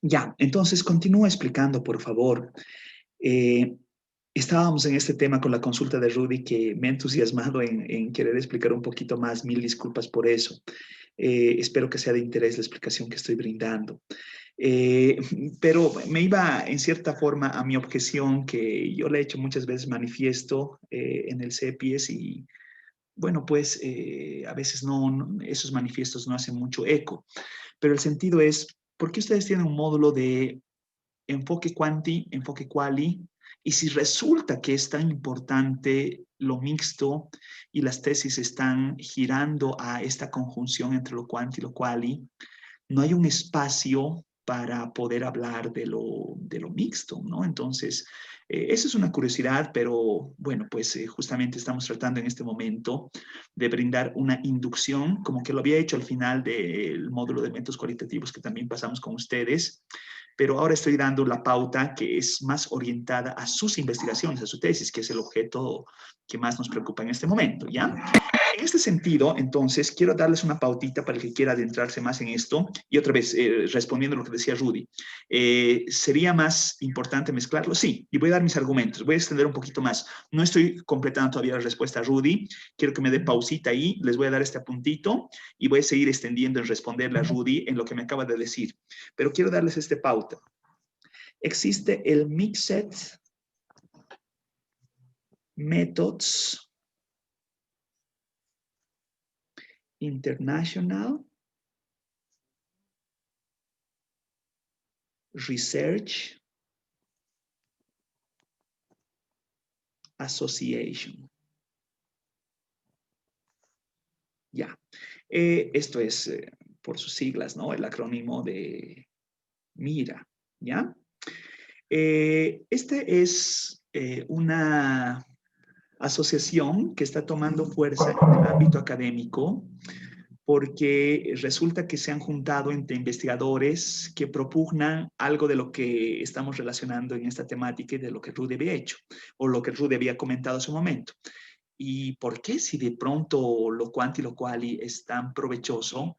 Ya, entonces continúa explicando, por favor. Eh, Estábamos en este tema con la consulta de Rudy que me ha entusiasmado en querer explicar un poquito más. Mil disculpas por eso. Espero que sea de interés la explicación que estoy brindando. Eh, pero me iba en cierta forma a mi objeción que yo le he hecho muchas veces manifiesto en el CEPIES y bueno, pues a veces esos manifiestos no hacen mucho eco. Pero el sentido es, ¿por qué ustedes tienen un módulo de enfoque quanti, enfoque quali? Y si resulta que es tan importante lo mixto y las tesis están girando a esta conjunción entre lo quanti y lo quali, no hay un espacio para poder hablar de lo mixto, ¿no? Entonces, esa es una curiosidad, pero bueno, pues justamente estamos tratando en este momento de brindar una inducción, como que lo había hecho al final del módulo de métodos cualitativos que también pasamos con ustedes, pero ahora estoy dando la pauta que es más orientada a sus investigaciones, a su tesis, que es el objeto que más nos preocupa en este momento, ¿ya? En este sentido, entonces, quiero darles una pautita para el que quiera adentrarse más en esto. Y otra vez, respondiendo a lo que decía Rudy, ¿sería más importante mezclarlo? Sí, y voy a dar mis argumentos. Voy a extender un poquito más. No estoy completando todavía la respuesta a Rudy. Quiero que me dé pausita ahí. Les voy a dar este apuntito y voy a seguir extendiendo en responderle a Rudy en lo que me acaba de decir. Pero quiero darles este pauta. Existe el Mixed Methods International Research Association. Ya. Esto es por sus siglas, ¿no? El acrónimo de MIRA, ¿ya? Este es una asociación que está tomando fuerza en el ámbito académico porque resulta que se han juntado entre investigadores que propugnan algo de lo que estamos relacionando en esta temática y de lo que Rudy había hecho, o lo que Rudy había comentado hace un momento. ¿Y por qué si de pronto lo quanti y lo quali es tan provechoso,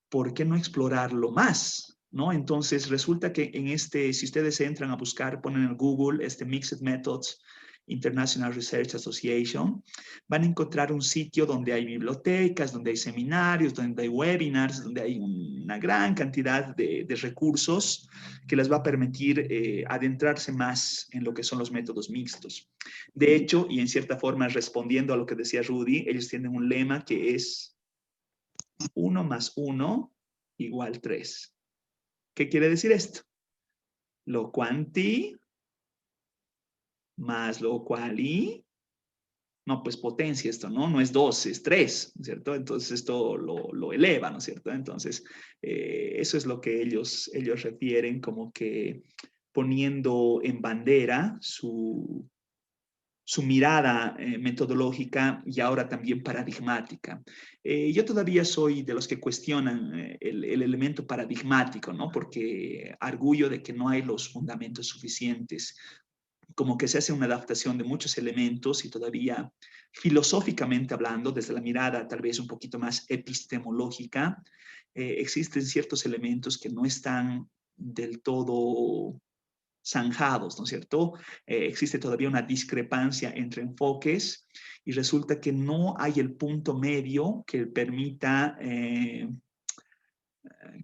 por qué no explorarlo más? ¿No? Entonces resulta que en este, si ustedes entran a buscar, ponen en Google este Mixed Methods International Research Association, van a encontrar un sitio donde hay bibliotecas, donde hay seminarios, donde hay webinars, donde hay una gran cantidad de recursos que les va a permitir adentrarse más en lo que son los métodos mixtos. De hecho, y en cierta forma respondiendo a lo que decía Rudy, ellos tienen un lema que es 1 más 1 igual 3. ¿Qué quiere decir esto? Lo quanti más lo quali, no, pues potencia esto, ¿no? No es 2, es 3, ¿cierto? Entonces esto lo eleva, ¿no es cierto? Entonces, eso es lo que ellos refieren como que poniendo en bandera su mirada metodológica y ahora también paradigmática. Yo todavía soy de los que cuestionan el elemento paradigmático, ¿no? Porque arguyo de que no hay los fundamentos suficientes, como que se hace una adaptación de muchos elementos y todavía filosóficamente hablando, desde la mirada tal vez un poquito más epistemológica, existen ciertos elementos que no están del todo zanjados, ¿no es cierto? Existe todavía una discrepancia entre enfoques y resulta que no hay el punto medio que permita,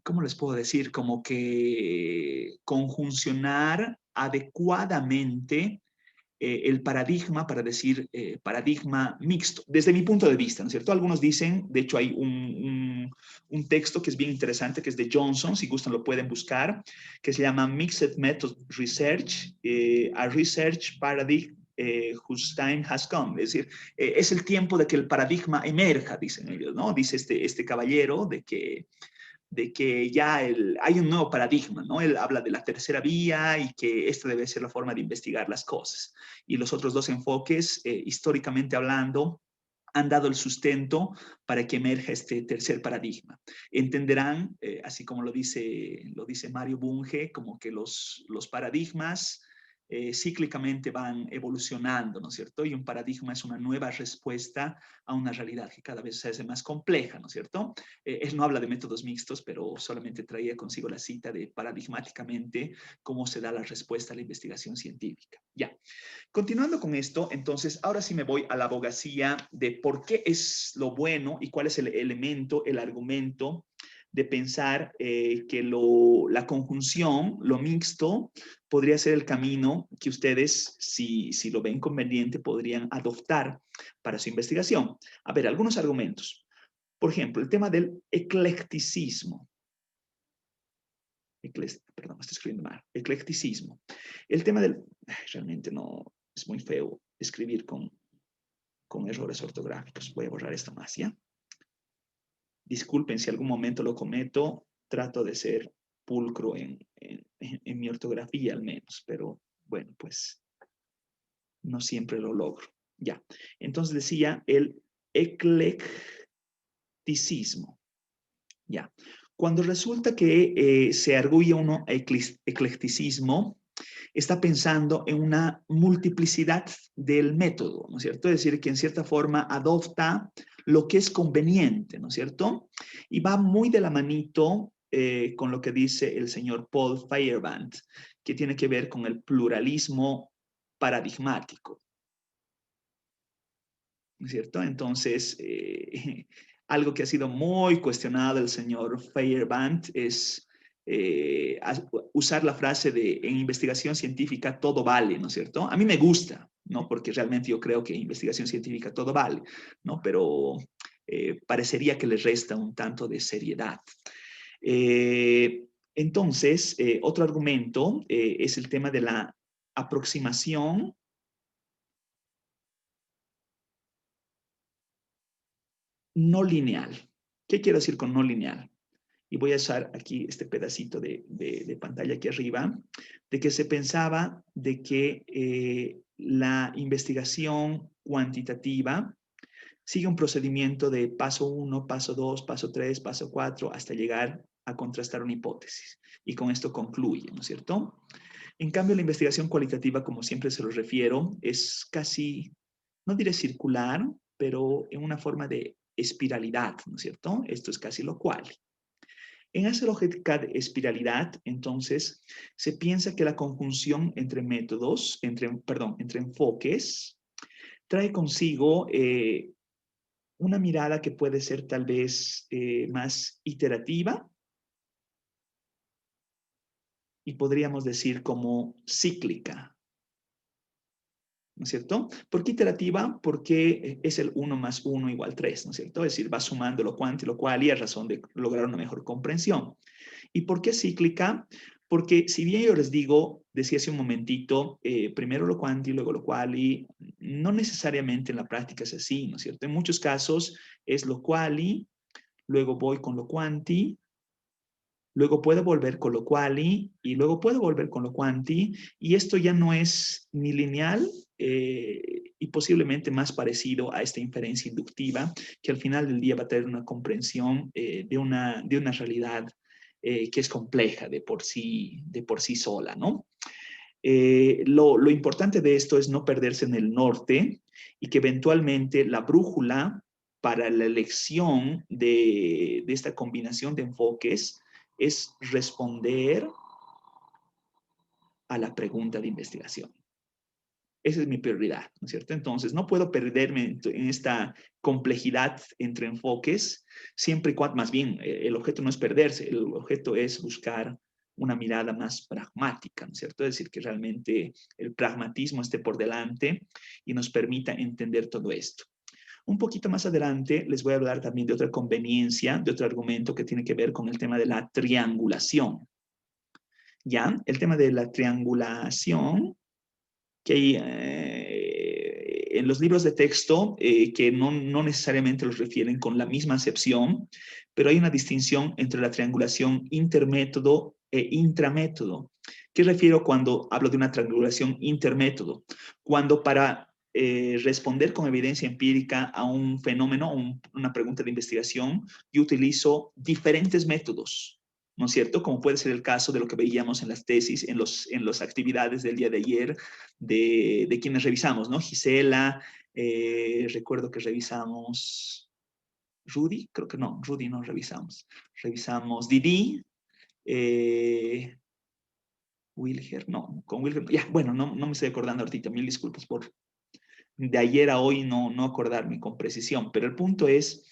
¿cómo les puedo decir? Como que conjuncionar adecuadamente el paradigma, para decir paradigma mixto, desde mi punto de vista, ¿no es cierto? Algunos dicen, de hecho hay un texto que es bien interesante, que es de Johnson, si gustan lo pueden buscar, que se llama Mixed Method Research, a Research Paradigm whose time has come, es decir, es el tiempo de que el paradigma emerja, dicen ellos, ¿no? Dice este caballero de que ya hay un nuevo paradigma, ¿no? Él habla de la tercera vía y que esta debe ser la forma de investigar las cosas. Y los otros dos enfoques, históricamente hablando, han dado el sustento para que emerja este tercer paradigma. Entenderán, así como lo dice Mario Bunge, como que los paradigmas cíclicamente van evolucionando, ¿no es cierto? Y un paradigma es una nueva respuesta a una realidad que cada vez se hace más compleja, ¿no es cierto? Él no habla de métodos mixtos, pero solamente traía consigo la cita de paradigmáticamente cómo se da la respuesta a la investigación científica. Ya. Continuando con esto, entonces, ahora sí me voy a la abogacía de por qué es lo bueno y cuál es el elemento, el argumento de pensar que la conjunción, lo mixto, podría ser el camino que ustedes, si lo ven conveniente, podrían adoptar para su investigación. A ver, algunos argumentos. Por ejemplo, el tema del eclecticismo. Perdón, estoy escribiendo mal. Eclecticismo. El tema del... realmente no, es muy feo escribir con errores ortográficos. Voy a borrar esto más, ¿ya? Disculpen si algún momento lo cometo, trato de ser pulcro en mi ortografía al menos, pero bueno, pues no siempre lo logro. Ya, entonces decía el eclecticismo. Ya, cuando resulta que se arguye uno eclecticismo, está pensando en una multiplicidad del método, ¿no es cierto? Es decir, que en cierta forma adopta lo que es conveniente, ¿no es cierto? Y va muy de la manito con lo que dice el señor Paul Feyerabend, que tiene que ver con el pluralismo paradigmático, ¿no es cierto? Entonces, algo que ha sido muy cuestionado del señor Feyerabend es usar la frase de en investigación científica todo vale, ¿no es cierto? A mí me gusta, ¿no? Porque realmente yo creo que en investigación científica todo vale, ¿no? Pero parecería que le resta un tanto de seriedad. Entonces, otro argumento es el tema de la aproximación no lineal. ¿Qué quiero decir con no lineal? Y voy a usar aquí este pedacito de pantalla aquí arriba, de que se pensaba de que la investigación cuantitativa sigue un procedimiento de paso 1, paso 2, paso 3, paso 4, hasta llegar a contrastar una hipótesis. Y con esto concluye, ¿no es cierto? En cambio, la investigación cualitativa, como siempre se lo refiero, es casi, no diré circular, pero en una forma de espiralidad, ¿no es cierto? Esto es casi lo cual. En esa lógica de espiralidad, entonces, se piensa que la conjunción entre métodos, entre enfoques, trae consigo una mirada que puede ser tal vez más iterativa y podríamos decir como cíclica, ¿no es cierto? ¿Por qué iterativa? Porque es el 1 más 1 igual 3, ¿no es cierto? Es decir, va sumando lo cuanto y lo cual y a razón de lograr una mejor comprensión. ¿Y por qué cíclica? Porque si bien yo les digo, decía hace un momentito, primero lo cuanti, luego lo quali, no necesariamente en la práctica es así, ¿no es cierto? En muchos casos es lo quali, luego voy con lo quanti, luego puedo volver con lo quali y luego puedo volver con lo quanti y esto ya no es ni lineal y posiblemente más parecido a esta inferencia inductiva que al final del día va a tener una comprensión de una realidad que es compleja de por sí sola, ¿no? Lo importante de esto es no perderse en el norte y que eventualmente la brújula para la elección de esta combinación de enfoques es responder a la pregunta de investigación. Esa es mi prioridad, ¿no es cierto? Entonces, no puedo perderme en esta complejidad entre enfoques, siempre y cuando, más bien, el objeto no es perderse, el objeto es buscar una mirada más pragmática, ¿no es cierto? Es decir, que realmente el pragmatismo esté por delante y nos permita entender todo esto. Un poquito más adelante les voy a hablar también de otra conveniencia, de otro argumento que tiene que ver con el tema de la triangulación. ¿Ya? El tema de la triangulación que hay en los libros de texto que no necesariamente los refieren con la misma acepción, pero hay una distinción entre la triangulación intermétodo e intramétodo. ¿Qué refiero cuando hablo de una triangulación intermétodo? Cuando para responder con evidencia empírica a un fenómeno, una pregunta de investigación, yo utilizo diferentes métodos, ¿no es cierto? Como puede ser el caso de lo que veíamos en las tesis, en las actividades del día de ayer, de quienes revisamos, ¿no? Gisela, recuerdo que revisamos Rudy, creo que no, Rudy no revisamos. Revisamos Didi, eh, Wilger, no, con Wilger, ya, bueno, no me estoy acordando ahorita, mil disculpas por de ayer a hoy no acordarme con precisión, pero el punto es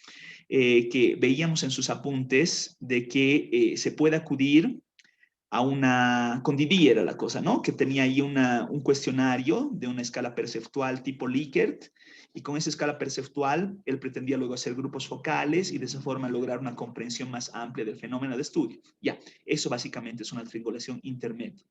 que veíamos en sus apuntes de que se puede acudir a con Didi era la cosa, ¿no? Que tenía ahí un cuestionario de una escala perceptual tipo Likert, y con esa escala perceptual él pretendía luego hacer grupos focales y de esa forma lograr una comprensión más amplia del fenómeno de estudio. Ya, eso básicamente es una triangulación intermedia.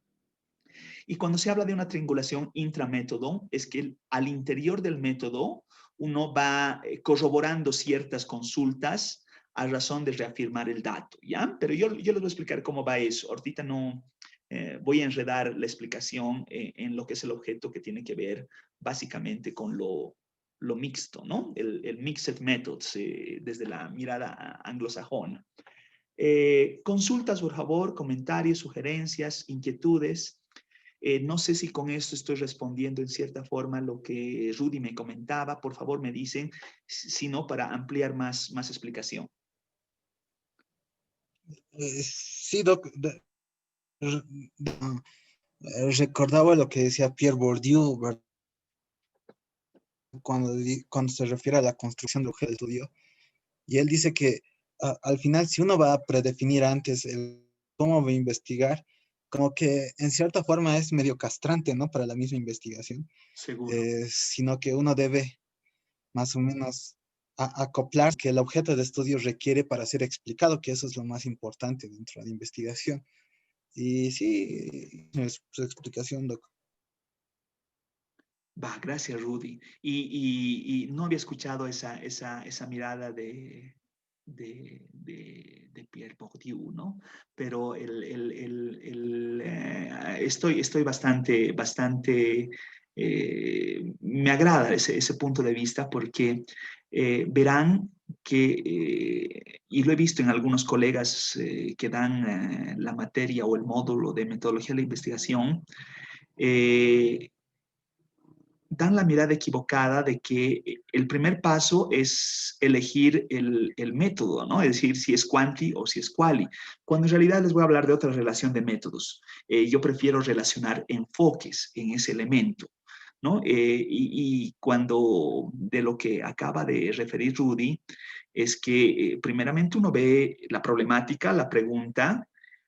Y cuando se habla de una triangulación intramétodo, es que al interior del método uno va corroborando ciertas consultas a razón de reafirmar el dato, ¿ya? Pero yo les voy a explicar cómo va eso. Ahorita no voy a enredar la explicación en lo que es el objeto que tiene que ver básicamente con lo mixto, ¿no? El mixed methods desde la mirada anglosajona. Consultas, por favor, comentarios, sugerencias, inquietudes. No sé si con esto estoy respondiendo en cierta forma lo que Rudy me comentaba. Por favor, me dicen, si no, para ampliar más explicación. Sí, Doc, recordaba lo que decía Pierre Bourdieu, ¿verdad? Cuando se refiere a la construcción de objeto de estudio, y él dice que al final, si uno va a predefinir antes cómo va a investigar, como que en cierta forma es medio castrante, ¿no? Para la misma investigación, Seguro. sino que uno debe más o menos acoplar que el objeto de estudio requiere para ser explicado, que eso es lo más importante dentro de la investigación. Y sí, es su explicación, Doc. Va, gracias, Rudy. Y no había escuchado esa mirada de Pierre Bourdieu, ¿no? Pero estoy bastante, me agrada ese punto de vista porque verán que, y lo he visto en algunos colegas que dan la materia o el módulo de metodología de la investigación, eh, dan la mirada equivocada de que el primer paso es elegir el método, ¿no? Es decir, si es quanti o si es quali, cuando en realidad les voy a hablar de otra relación de métodos. Yo prefiero relacionar enfoques en ese elemento, ¿no? Y cuando de lo que acaba de referir Rudy, es que primeramente uno ve la problemática, la pregunta,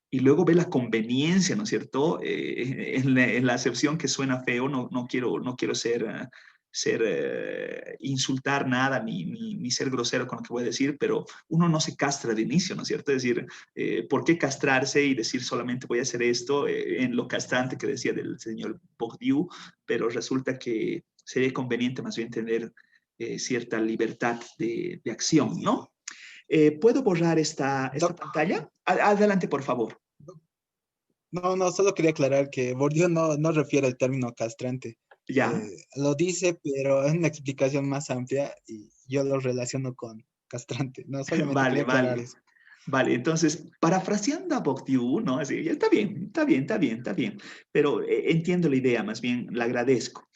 y luego ve la conveniencia, ¿no es cierto? En la acepción que suena feo, no quiero insultar nada ni ser grosero con lo que voy a decir, pero uno no se castra de inicio, ¿no es cierto? Es decir, ¿por qué castrarse y decir solamente voy a hacer esto en lo castrante que decía del señor Bourdieu, pero resulta que sería conveniente más bien tener cierta libertad de acción, ¿no? ¿Puedo borrar esta Doc, pantalla? Adelante, por favor. no, solo quería aclarar que Bourdieu no refiere al término castrante. Ya, Lo dice, pero es una explicación más amplia y yo lo relaciono con castrante. No, solamente vale, quería aclarar vale. eso. Vale, entonces, parafraseando a Bourdieu, ¿no? Así, ya está bien, está bien, está bien, está bien, pero entiendo la idea, más bien la agradezco.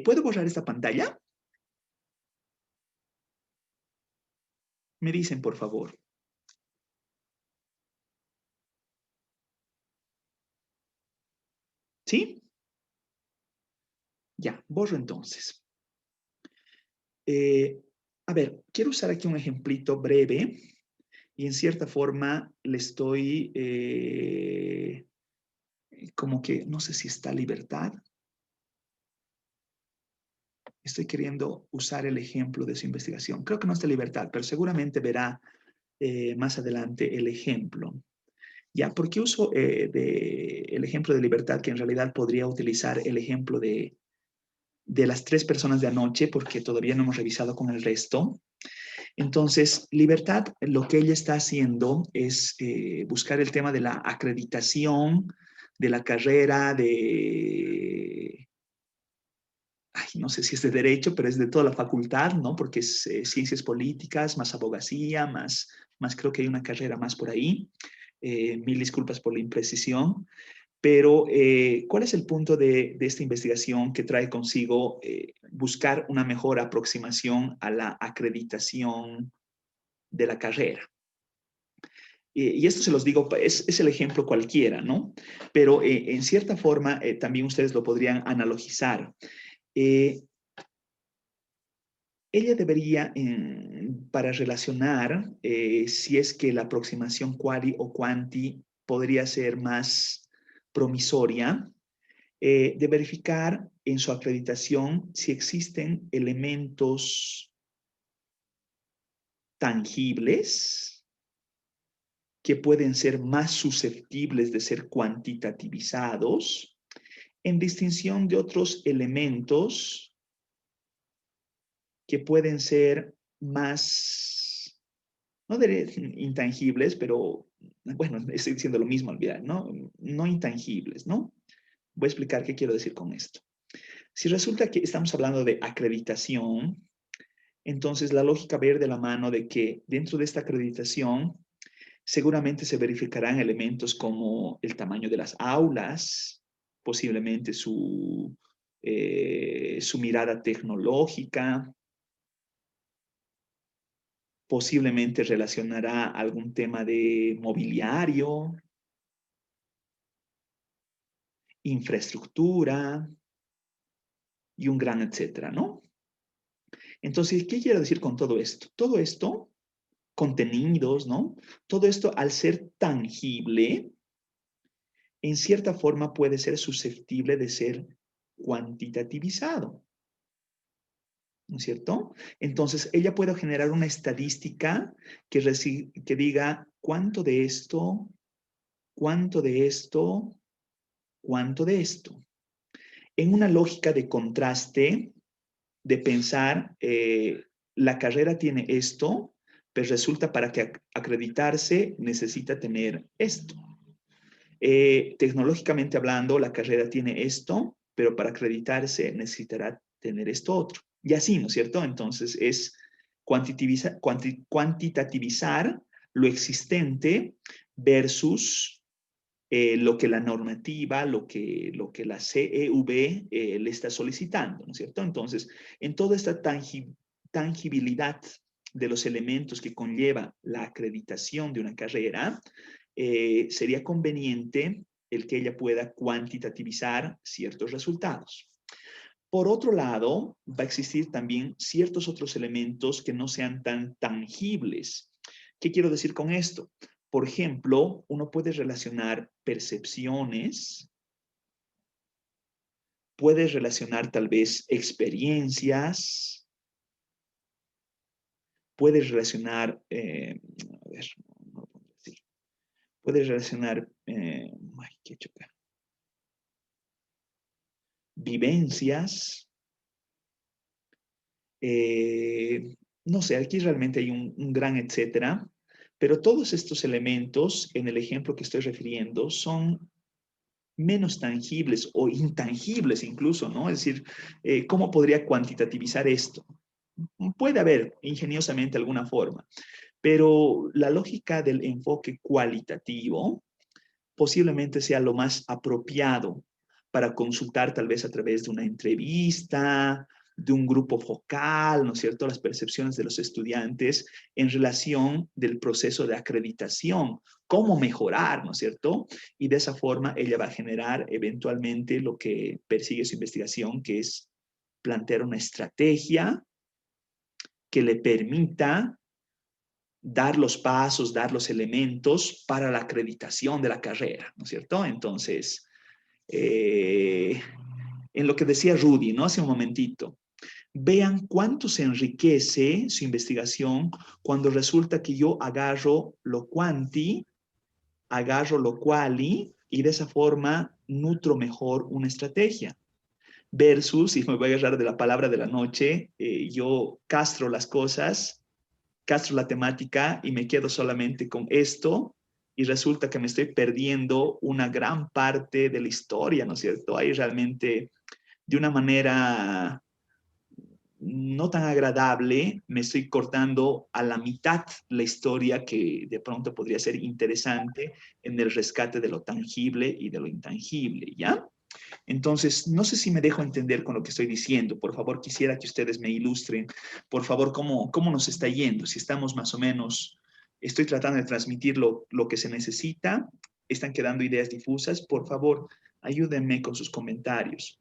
¿Puedo borrar esta pantalla? Me dicen, por favor. ¿Sí? Ya, borro entonces. Eh, a ver, quiero usar aquí un ejemplito breve y en cierta forma le estoy como que, no sé si está libertad. Estoy queriendo usar el ejemplo de su investigación. Creo que no está libertad, pero seguramente verá más adelante el ejemplo. ¿Ya? ¿Por qué uso el ejemplo de libertad que en realidad podría utilizar el ejemplo de las 3 personas de anoche? Porque todavía no hemos revisado con el resto. Entonces, libertad, lo que ella está haciendo es buscar el tema de la acreditación de la carrera ay, no sé si es de derecho, pero es de toda la facultad, ¿no? Porque es ciencias políticas, más abogacía, más creo que hay una carrera más por ahí. Mil disculpas por la imprecisión. Pero, ¿cuál es el punto de esta investigación que trae consigo buscar una mejor aproximación a la acreditación de la carrera? Y esto se los digo, es el ejemplo cualquiera, ¿no? Pero en cierta forma también ustedes lo podrían analogizar. Ella debería, para relacionar si es que la aproximación quali o quanti podría ser más promisoria, de verificar en su acreditación si existen elementos tangibles que pueden ser más susceptibles de ser cuantitativizados en distinción de otros elementos que pueden ser más, no diré intangibles, pero bueno, estoy diciendo lo mismo, olvidar, ¿no? No intangibles, ¿no? Voy a explicar qué quiero decir con esto. Si resulta que estamos hablando de acreditación, entonces la lógica va a ir de la mano de que dentro de esta acreditación seguramente se verificarán elementos como el tamaño de las aulas, posiblemente su mirada tecnológica, posiblemente relacionará algún tema de mobiliario, infraestructura y un gran etcétera, ¿no? Entonces, ¿qué quiero decir con todo esto? Todo esto, contenidos, ¿no? Todo esto, al ser tangible, en cierta forma puede ser susceptible de ser cuantitativizado, ¿no es cierto? Entonces, ella puede generar una estadística que diga cuánto de esto, cuánto de esto, cuánto de esto. En una lógica de contraste, de pensar, la carrera tiene esto, pero resulta para que acreditarse necesita tener esto. Tecnológicamente hablando, la carrera tiene esto, pero para acreditarse necesitará tener esto otro. Y así, ¿no es cierto? Entonces es cuantitativizar lo existente versus lo que la normativa, lo que la CEV le está solicitando, ¿no es cierto? Entonces, en toda esta tangibilidad de los elementos que conlleva la acreditación de una carrera, sería conveniente el que ella pueda cuantitativizar ciertos resultados. Por otro lado, va a existir también ciertos otros elementos que no sean tan tangibles. ¿Qué quiero decir con esto? Por ejemplo, uno puede relacionar percepciones, puede relacionar tal vez experiencias, puede relacionar, a ver, no lo puedo decir, puede relacionar, ay, qué choca, vivencias, no sé, aquí realmente hay un gran etcétera, pero todos estos elementos en el ejemplo que estoy refiriendo son menos tangibles o intangibles incluso, ¿no? Es decir, ¿cómo podría cuantitativizar esto? Puede haber ingeniosamente alguna forma, pero la lógica del enfoque cualitativo posiblemente sea lo más apropiado para consultar tal vez a través de una entrevista, de un grupo focal, ¿no es cierto?, las percepciones de los estudiantes en relación del proceso de acreditación, cómo mejorar, ¿no es cierto? Y de esa forma ella va a generar eventualmente lo que persigue su investigación, que es plantear una estrategia que le permita dar los pasos, dar los elementos para la acreditación de la carrera, ¿no es cierto? Entonces, en lo que decía Rudy, ¿no? Hace un momentito, vean cuánto se enriquece su investigación cuando resulta que yo agarro lo quanti, agarro lo quali y de esa forma nutro mejor una estrategia. Versus, y me voy a agarrar de la palabra de la noche, yo castro las cosas, castro la temática y me quedo solamente con esto y resulta que me estoy perdiendo una gran parte de la historia, ¿no es cierto? Hay realmente, de una manera no tan agradable, me estoy cortando a la mitad la historia que de pronto podría ser interesante en el rescate de lo tangible y de lo intangible, ¿ya? Entonces, no sé si me dejo entender con lo que estoy diciendo. Por favor, quisiera que ustedes me ilustren, por favor, cómo nos está yendo. Si estamos más o menos, estoy tratando de transmitir lo que se necesita, están quedando ideas difusas. Por favor, ayúdenme con sus comentarios.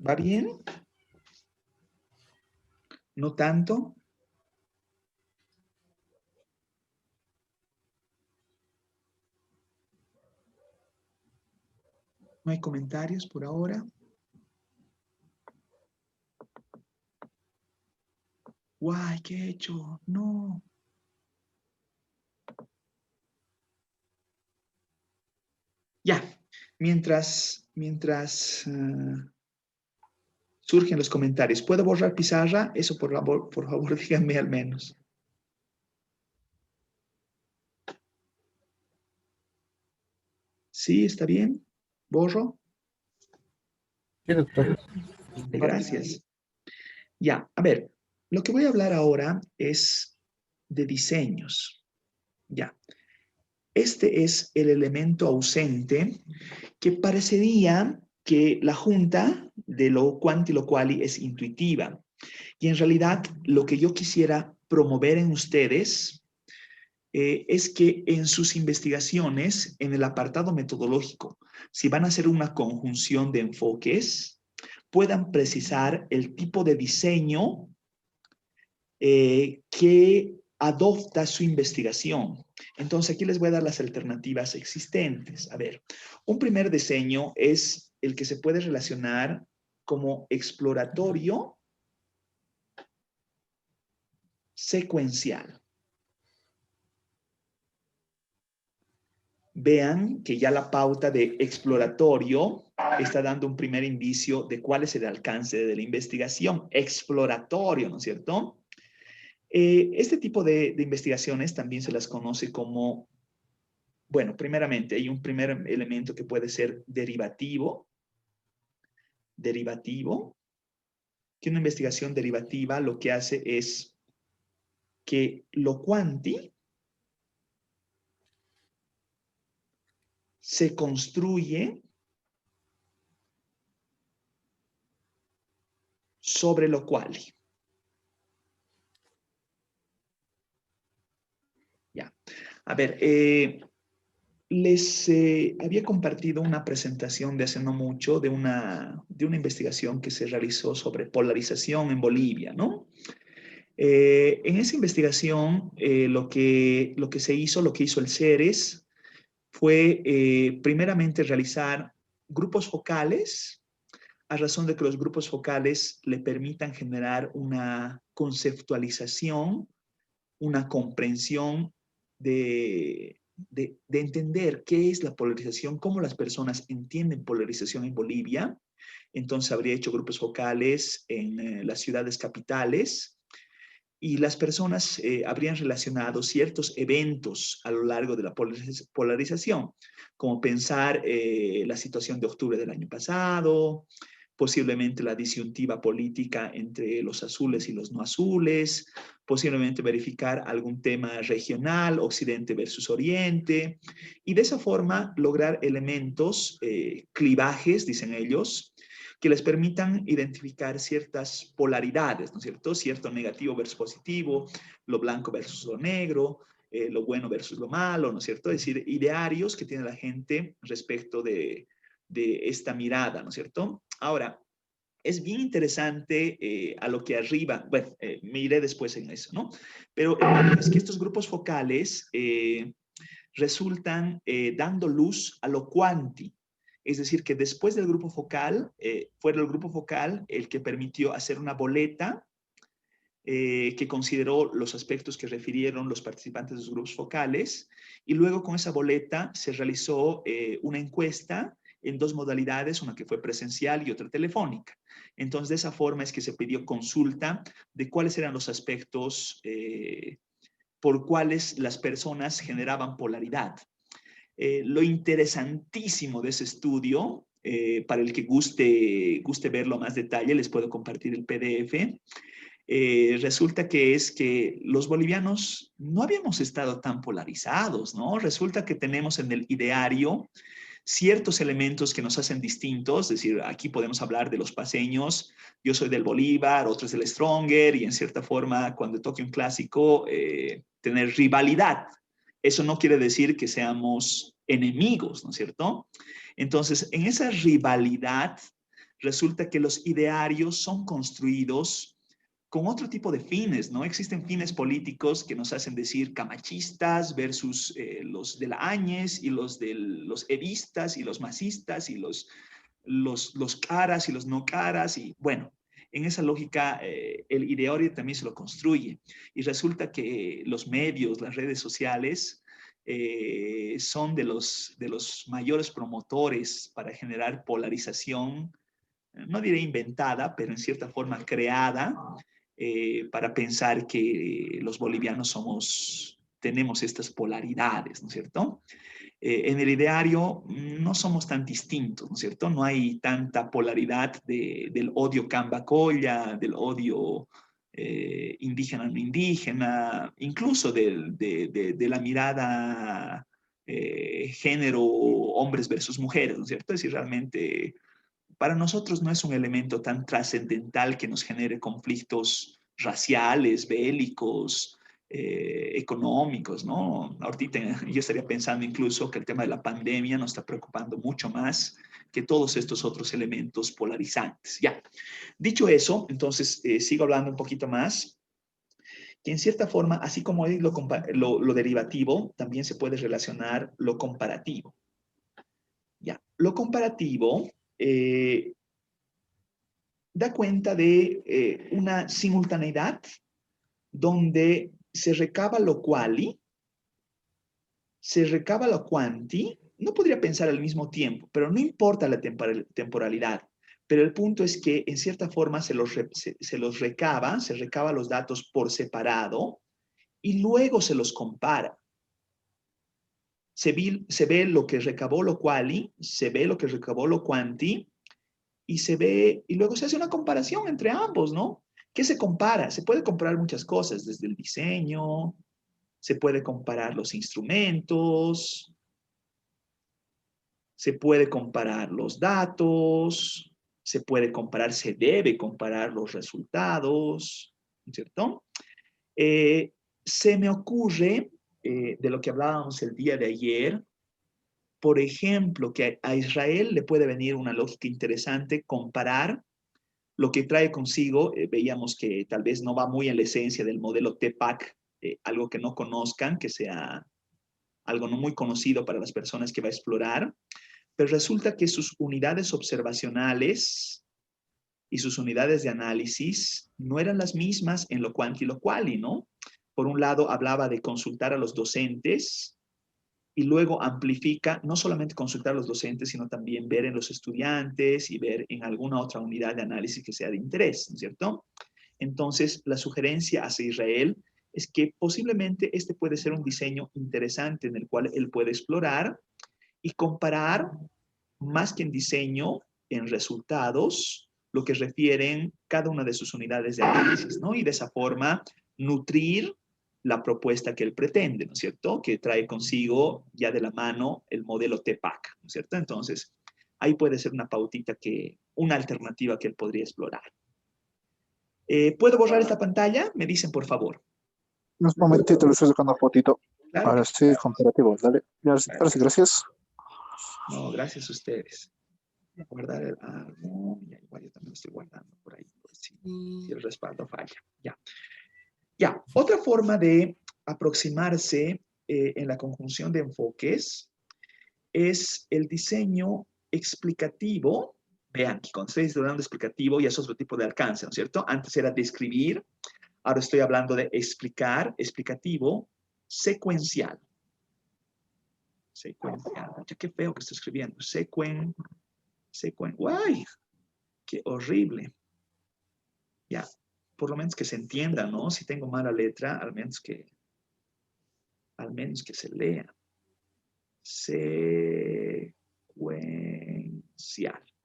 ¿Va bien? ¿No tanto? ¿No hay comentarios por ahora? Guay, ¿qué he hecho? No. Ya, mientras surgen los comentarios. ¿Puedo borrar pizarra? Eso por favor, díganme al menos. ¿Sí? ¿Está bien? ¿Borro? Sí, doctor. Gracias. Ya, a ver, lo que voy a hablar ahora es de diseños. Ya, este es el elemento ausente que parecería que la junta de lo quanti lo quali es intuitiva. Y en realidad lo que yo quisiera promover en ustedes es que en sus investigaciones, en el apartado metodológico, si van a hacer una conjunción de enfoques, puedan precisar el tipo de diseño que adopta su investigación. Entonces, aquí les voy a dar las alternativas existentes. A ver, un primer diseño es el que se puede relacionar como exploratorio secuencial. Vean que ya la pauta de exploratorio está dando un primer indicio de cuál es el alcance de la investigación. Exploratorio, ¿no es cierto? Este tipo de investigaciones también se las conoce como, bueno, primeramente hay un primer elemento que puede ser derivativo, que una investigación derivativa lo que hace es que lo quanti se construye sobre lo quali. Ya. A ver, les había compartido una presentación de hace no mucho de una investigación que se realizó sobre polarización en Bolivia, ¿no? En esa investigación, lo que se hizo, lo que hizo el CERES, fue primeramente realizar grupos focales, a razón de que los grupos focales le permitan generar una conceptualización, una comprensión de entender qué es la polarización, cómo las personas entienden polarización en Bolivia. Entonces habría hecho grupos focales en las ciudades capitales y las personas habrían relacionado ciertos eventos a lo largo de la polarización, como pensar la situación de octubre del año pasado, posiblemente la disyuntiva política entre los azules y los no azules, posiblemente verificar algún tema regional, Occidente versus Oriente, y de esa forma lograr elementos, clivajes, dicen ellos, que les permitan identificar ciertas polaridades, ¿no es cierto? Cierto negativo versus positivo, lo blanco versus lo negro, lo bueno versus lo malo, ¿no es cierto? Es decir, idearios que tiene la gente respecto de esta mirada, ¿no es cierto? Ahora, es bien interesante a lo que arriba, bueno, me iré después en eso, ¿no? Pero el punto es que estos grupos focales resultan dando luz a lo quanti. Es decir, que después del grupo focal, fuera el grupo focal el que permitió hacer una boleta que consideró los aspectos que refirieron los participantes de los grupos focales, y luego con esa boleta se realizó una encuesta en dos modalidades, una que fue presencial y otra telefónica. Entonces, de esa forma es que se pidió consulta de cuáles eran los aspectos por cuales las personas generaban polaridad. Lo interesantísimo de ese estudio, para el que guste verlo a más detalle, les puedo compartir el PDF. Resulta que es que los bolivianos no habíamos estado tan polarizados, ¿no? Resulta que tenemos en el ideario ciertos elementos que nos hacen distintos, es decir, aquí podemos hablar de los paceños, yo soy del Bolívar, otros del Stronger, y en cierta forma, cuando toque un clásico, tener rivalidad. Eso no quiere decir que seamos enemigos, ¿no es cierto? Entonces, en esa rivalidad, resulta que los idearios son construidos con otro tipo de fines, ¿no? Existen fines políticos que nos hacen decir camachistas versus los de la Áñez y los de los evistas y los masistas y los caras y los no caras y bueno, en esa lógica el ideario también se lo construye y resulta que los medios, las redes sociales son de los mayores promotores para generar polarización, no diré inventada, pero en cierta forma creada, para pensar que los bolivianos tenemos estas polaridades, ¿no es cierto? En el ideario no somos tan distintos, ¿no es cierto? No hay tanta polaridad del odio cambacoya, del odio indígena no indígena, incluso de la mirada género hombres versus mujeres, ¿no es cierto? Es decir, realmente para nosotros no es un elemento tan trascendental que nos genere conflictos raciales, bélicos, económicos, ¿no? Ahorita yo estaría pensando incluso que el tema de la pandemia nos está preocupando mucho más que todos estos otros elementos polarizantes. Ya, dicho eso, entonces sigo hablando un poquito más, que en cierta forma, así como es lo derivativo, también se puede relacionar lo comparativo. Ya, lo comparativo da cuenta de una simultaneidad donde se recaba lo quali, se recaba lo quanti, no podría pensar al mismo tiempo, pero no importa la temporalidad. Pero el punto es que en cierta forma se recaba los datos por separado y luego se los compara. Se ve lo que recabó lo quali, se ve lo que recabó lo quanti, y se ve, y luego se hace una comparación entre ambos, ¿no? ¿Qué se compara? Se puede comparar muchas cosas, desde el diseño, se puede comparar los instrumentos, se puede comparar los datos, se debe comparar los resultados, ¿cierto? Se me ocurre, de lo que hablábamos el día de ayer, por ejemplo, que a Israel le puede venir una lógica interesante comparar lo que trae consigo, veíamos que tal vez no va muy en la esencia del modelo TPAC, algo que no conozcan, que sea algo no muy conocido para las personas que va a explorar, pero resulta que sus unidades observacionales y sus unidades de análisis no eran las mismas en lo quanti y lo quali, ¿no? Por un lado, hablaba de consultar a los docentes y luego amplifica, no solamente consultar a los docentes, sino también ver en los estudiantes y ver en alguna otra unidad de análisis que sea de interés, ¿no es cierto? Entonces, la sugerencia hacia Israel es que posiblemente este puede ser un diseño interesante en el cual él puede explorar y comparar, más que en diseño, en resultados, lo que refieren cada una de sus unidades de análisis, ¿no? Y de esa forma nutrir la propuesta que él pretende, ¿no es cierto? Que trae consigo ya de la mano el modelo TPAC, ¿no es cierto? Entonces, ahí puede ser una alternativa que él podría explorar. ¿Puedo borrar esta pantalla? Me dicen, por favor. Un momentito, le estoy sacando fotito. Claro Ahora que sí, comparativo. Dale. Gracias. no, gracias a ustedes. Guardar el... no, ya, igual yo también lo estoy guardando por ahí, por si el respaldo falla. Ya. Ya, otra forma de aproximarse en la conjunción de enfoques es el diseño explicativo. Vean, que cuando estoy hablando de explicativo ya es otro tipo de alcance, ¿no es cierto? Antes era describir, ahora estoy hablando de explicar, explicativo, secuencial. Secuencial. Ya qué feo que estoy escribiendo. ¡Guay! ¡Qué horrible! Ya, por lo menos que se entienda, ¿no? Si tengo mala letra, al menos que al menos que se lea. Secuencial.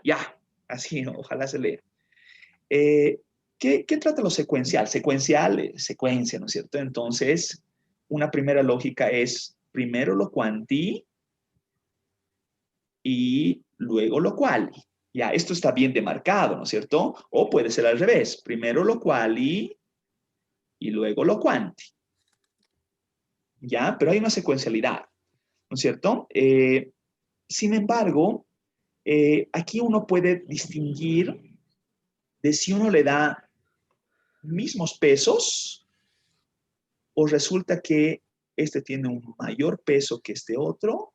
Ya, así, ¿no? Ojalá se lea. ¿Qué trata lo secuencial? Secuencial, secuencia, ¿no es cierto? Entonces, una primera lógica es primero lo quanti y luego lo quali. Ya, esto está bien demarcado, ¿no es cierto? O puede ser al revés. Primero lo quali y luego lo quanti. Ya, pero hay una secuencialidad, ¿no es cierto? Sin embargo, aquí uno puede distinguir de si uno le da mismos pesos o resulta que este tiene un mayor peso que este otro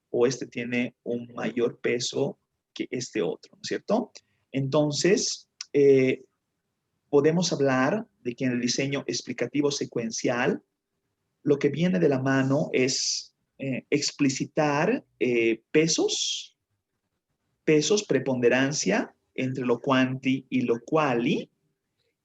o este tiene un mayor peso que este otro, ¿no es cierto? Entonces, podemos hablar de que en el diseño explicativo secuencial, lo que viene de la mano es explicitar pesos, preponderancia entre lo quanti y lo quali,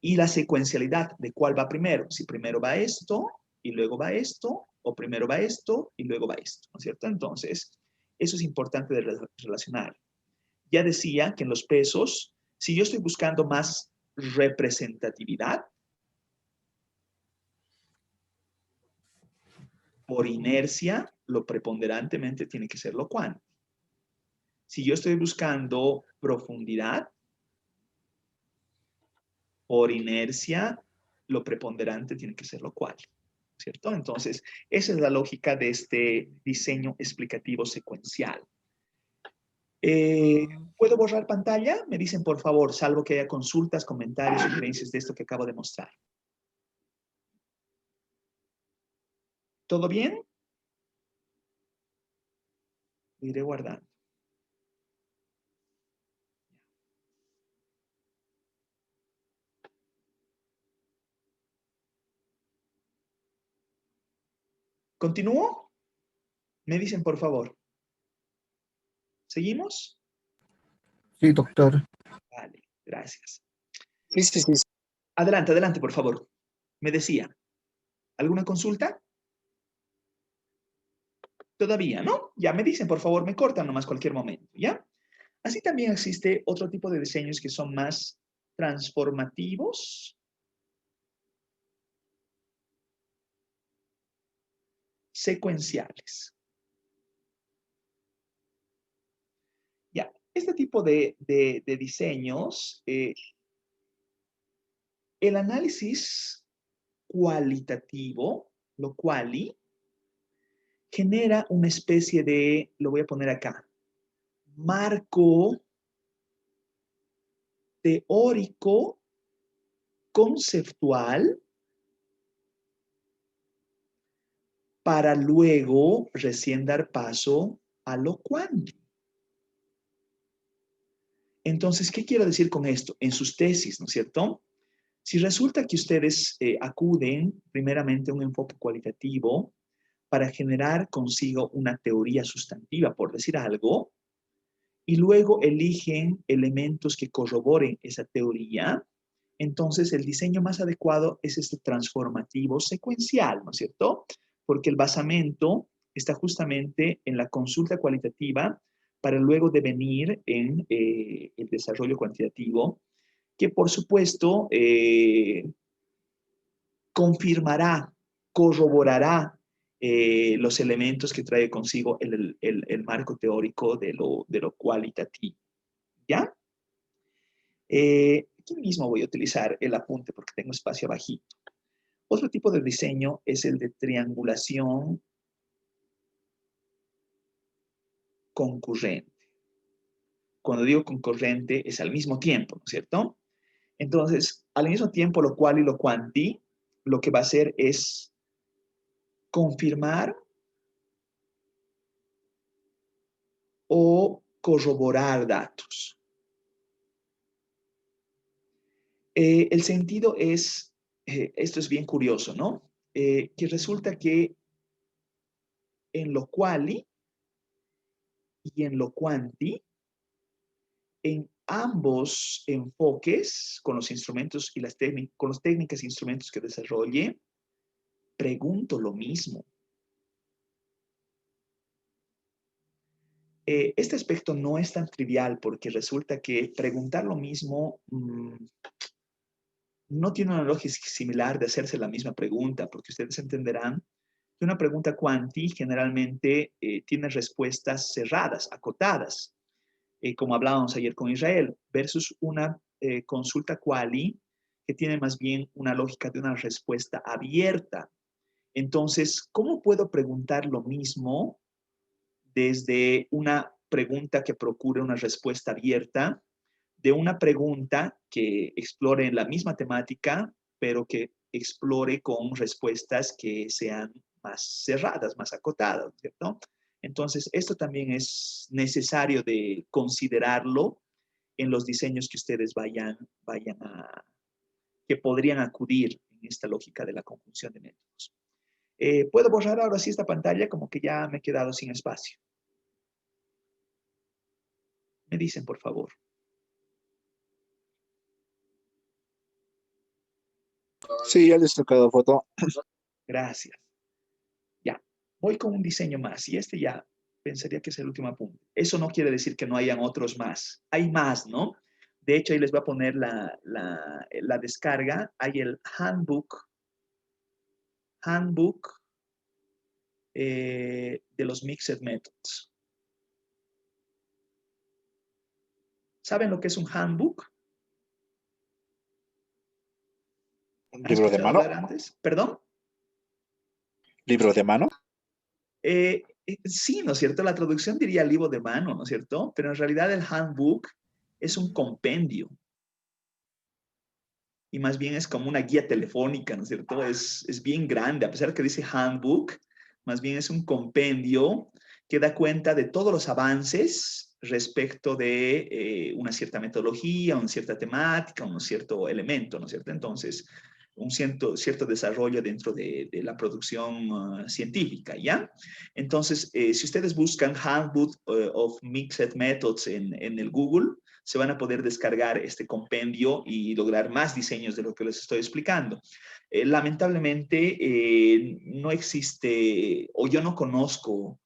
y la secuencialidad de cuál va primero. Si primero va esto y luego va esto, o primero va esto y luego va esto, ¿no es cierto? Entonces, eso es importante de relacionar. Ya decía que en los pesos, si yo estoy buscando más representatividad, por inercia, lo preponderantemente tiene que ser lo quanti. Si yo estoy buscando profundidad, por inercia, lo preponderante tiene que ser lo quali, ¿cierto? Entonces, esa es la lógica de este diseño explicativo secuencial. ¿Puedo borrar pantalla? Me dicen, por favor, salvo que haya consultas, comentarios, sugerencias de esto que acabo de mostrar. ¿Todo bien? Iré guardando. ¿Continúo? Me dicen, por favor. ¿Seguimos? Sí, doctor. Vale, gracias. Sí, sí, sí. Adelante, adelante, por favor. Me decía, ¿alguna consulta? Todavía, ¿no? Ya me dicen, por favor, me cortan nomás cualquier momento, ¿ya? Así también existe otro tipo de diseños que son más transformativos, secuenciales. Ya, este tipo de diseños, el análisis cualitativo, lo quali, genera una especie de, lo voy a poner acá, marco teórico, conceptual, para luego recién dar paso a lo quanti. Entonces, ¿qué quiero decir con esto? En sus tesis, ¿no es cierto? Si resulta que ustedes acuden primeramente a un enfoque cualitativo para generar consigo una teoría sustantiva, por decir algo, y luego eligen elementos que corroboren esa teoría, entonces el diseño más adecuado es este transformativo secuencial, ¿no es cierto? Porque el basamento está justamente en la consulta cualitativa para luego devenir en el desarrollo cuantitativo, que por supuesto confirmará, corroborará los elementos que trae consigo el marco teórico de lo cualitativo. ¿Ya? Aquí mismo voy a utilizar el apunte porque tengo espacio bajito. Otro tipo de diseño es el de triangulación concurrente. Cuando digo concurrente es al mismo tiempo, ¿no es cierto? Entonces, al mismo tiempo, lo cual y lo quanti, lo que va a hacer es confirmar o corroborar datos. El sentido es, esto es bien curioso, ¿no? Que resulta que en lo quali y en lo quanti, en ambos enfoques, con los instrumentos y las técnicas, con las técnicas e instrumentos que desarrolle, pregunto lo mismo. Este aspecto no es tan trivial porque resulta que preguntar lo mismo no tiene una lógica similar de hacerse la misma pregunta, porque ustedes entenderán que una pregunta quanti generalmente tiene respuestas cerradas, acotadas, como hablábamos ayer con Israel, versus una consulta quali que tiene más bien una lógica de una respuesta abierta. Entonces, ¿cómo puedo preguntar lo mismo desde una pregunta que procure una respuesta abierta, de una pregunta que explore la misma temática, pero que explore con respuestas que sean más cerradas, más acotadas, ¿cierto? Entonces, esto también es necesario de considerarlo en los diseños que ustedes que podrían acudir en esta lógica de la conjunción de métodos. Puedo borrar ahora sí esta pantalla, como que ya me he quedado sin espacio. Me dicen, por favor. Sí, ya les he sacado foto. Gracias. Ya, voy con un diseño más y este ya pensaría que es el último punto. Eso no quiere decir que no hayan otros más. Hay más, ¿no? De hecho, ahí les voy a poner la descarga. Hay el handbook de los Mixed Methods. ¿Saben lo que es un handbook? ¿Un ¿Han libro de escuchado mano? hablar antes? ¿Perdón? ¿Libro de mano? Sí, ¿no es cierto? La traducción diría libro de mano, ¿no es cierto? Pero en realidad el handbook es un compendio. Y más bien es como una guía telefónica, ¿no es cierto? Es bien grande, a pesar de que dice handbook, más bien es un compendio que da cuenta de todos los avances respecto de una cierta metodología, una cierta temática, un cierto elemento, ¿no es cierto? Entonces, un cierto desarrollo dentro de la producción científica, ¿ya? Entonces, si ustedes buscan Handbook of Mixed Methods en el Google, se van a poder descargar este compendio y lograr más diseños de lo que les estoy explicando. Lamentablemente, no existe, o yo no conozco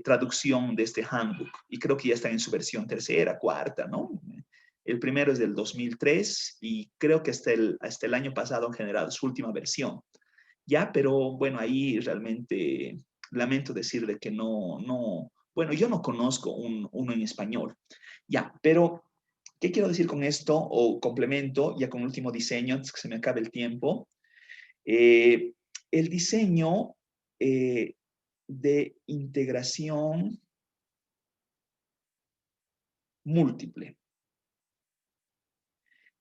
traducción de este handbook, y creo que ya está en su versión tercera, cuarta, ¿no? El primero es del 2003 y creo que hasta el año pasado han generado su última versión. Ya, pero bueno, ahí realmente lamento decir de que bueno, yo no conozco uno en español. Ya, pero ¿qué quiero decir con esto? O complemento, ya con el último diseño, antes que se me acabe el tiempo. El diseño de integración múltiple.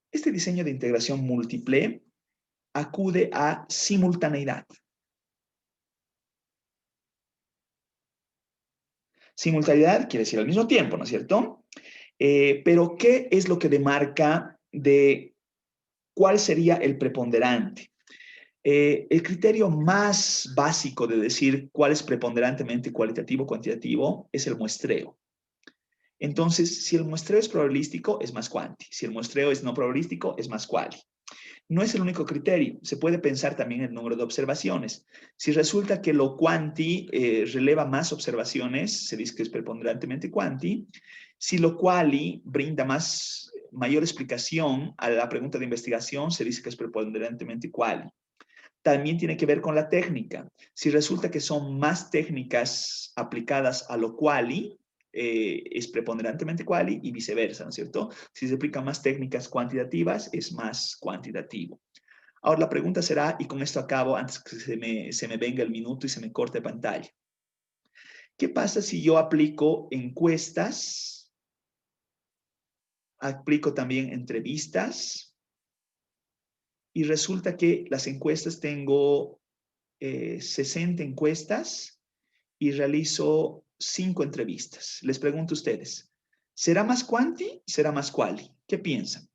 Este diseño de integración múltiple acude a simultaneidad. Simultaneidad quiere decir al mismo tiempo, ¿no es cierto? Pero ¿qué es lo que demarca de cuál sería el preponderante? El criterio más básico de decir cuál es preponderantemente cualitativo o cuantitativo es el muestreo. Entonces, si el muestreo es probabilístico, es más quanti. Si el muestreo es no probabilístico, es más quali. No es el único criterio. Se puede pensar también en el número de observaciones. Si resulta que lo quanti releva más observaciones, se dice que es preponderantemente quanti. Si lo quali brinda mayor explicación a la pregunta de investigación, se dice que es preponderantemente quali. También tiene que ver con la técnica. Si resulta que son más técnicas aplicadas a lo quali, es preponderantemente quali y viceversa, ¿no es cierto? Si se aplican más técnicas cuantitativas, es más cuantitativo. Ahora la pregunta será, y con esto acabo antes que se me venga el minuto y se me corte pantalla. ¿Qué pasa si yo aplico encuestas, aplico también entrevistas, y resulta que las encuestas tengo 60 encuestas y realizo 5 entrevistas? Les pregunto a ustedes, ¿será más quanti? ¿Será más quali? ¿Qué piensan?